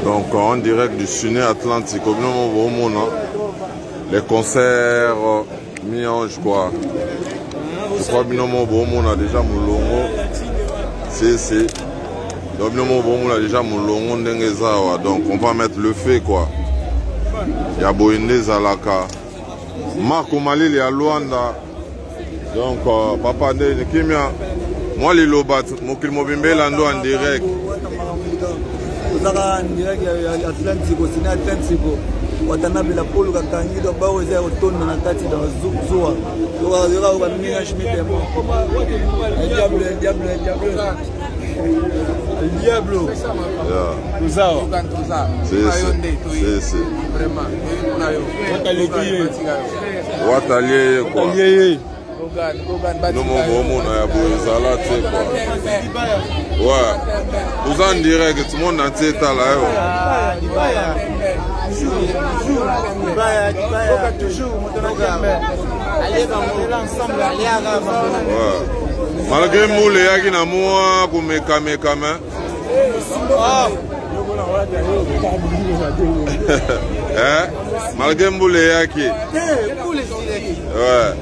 Donc en direct du Ciné Atlantique, les concerts mi-ange quoi. Je crois que on a déjà Moulongo. C'est. Donc on a déjà Moulongo Ndengezawa. Donc on va mettre le fait quoi. Il y a Boinde Zalaka. Marco Malili à Luanda. Donc Papa Ndé Kimia. Moi les lobat, Mokil Mobimbe Lando en direct. En direct Atlantico, Ciné Atlantico. Watanabe la polo kakangi do ba oza otonda na kati dans zoa. Yoga ba minga schmite mo. El diablo. Tuzao. C'est. Vraiment. Watalié quoi. Nous ouais. Vous en direct, tout le monde entier est là. Malgré Moule, il y a qui n'a moi pour me calmer quand même. Malgré Moule, il y a qui. Ouais.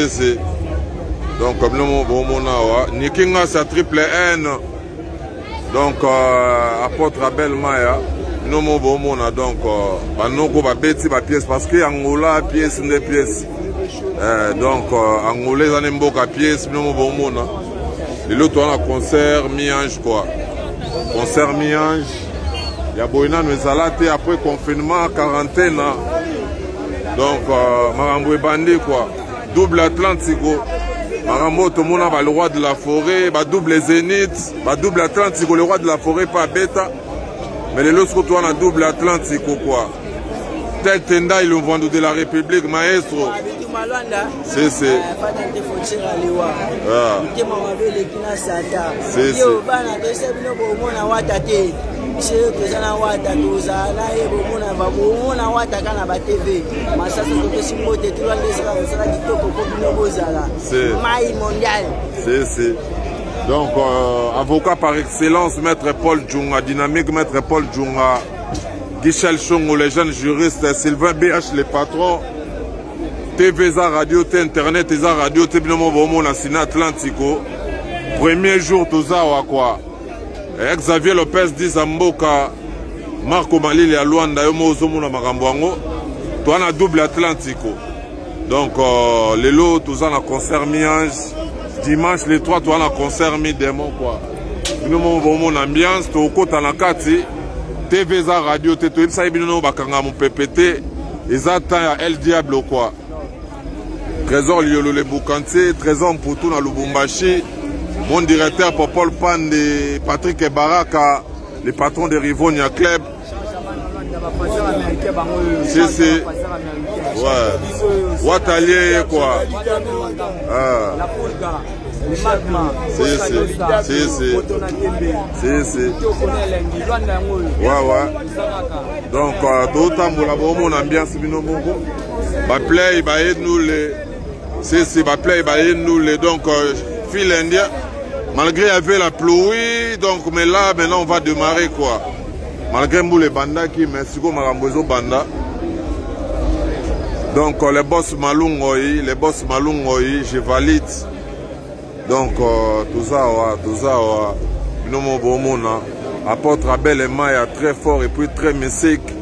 C'est. Donc comme nous bon Nikinga sa triple N. Donc apôtre Abel Maya. Nous bon donc banoko ba beti ba pièce parce que Angola pièce des pièces. Donc Angolais en mboka pièce nous bon le lot on a concert mi-ange quoi. Concert mi-ange. Il y a Boina nous alaté après confinement quarantaine. Donc Marambo et Bandé quoi. Double Atlantico. Marambo tout le monde a le roi de la forêt, double Zénith, double Atlantico, le roi de la forêt pas bêta. Mais les autres on a double Atlantico quoi. Tel Tenda ils l'ont vendu de la République maestro. C'est. Donc, avocat par excellence, Maître Paul Djunga, dynamique Maître Paul Djunga, Guichel Chongo, les jeunes juristes, Sylvain BH, les patrons, TVza Radio, T Internet, TVza Radio, T Binomo Bomo, la Ciné Atlantico. Premier jour, tout ça, quoi. Xavier Lopez dit Zamboka, Marco Malili à Luanda, Yomo Zomo na Maramboango, toi on a double Atlantico. Donc, les lots, tout ça, on a concert mi-ange. Dimanche, les 3, toi on a concert mi-démon, quoi. Nous avons une ambiance, tu as côté à la carte, TVza Radio, tu as eu un bakanga mon PPT, ils attendent El Diablo, quoi. Trésor Liolo le Boukanté, Trésor Mpoutou dans Lubumbashi, mon directeur Popol Pan de Patrick Baraka, le patron de Rivonia Club. C'est. Ouais. Watalier, quoi. C'est. Ouais. Donc, tout le temps, mon ambiance, ma play, nous les. C'est, ma play, nous les. Donc, fil indien. Malgré il y avait la pluie, donc, mais là, maintenant, on va démarrer, quoi. Malgré les bandas qui, mais c'est comme Marambozo Banda. Donc, les boss Malungoyi, je valide. Donc, tout ça, nous apôtre Abel et Maya très fort et puis très messique.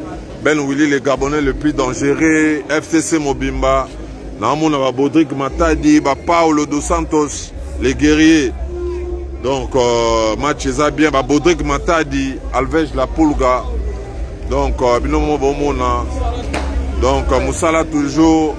Ben Willy, les Gabonais le plus dangereux. FCC Mobimba. Namuna Bodrick Matadi, Paolo Dos Santos, les guerriers. Donc, match bien, Bodrick Matadi, Alvej La Pulga. Donc, Binomo Bomona. Donc, Moussala toujours.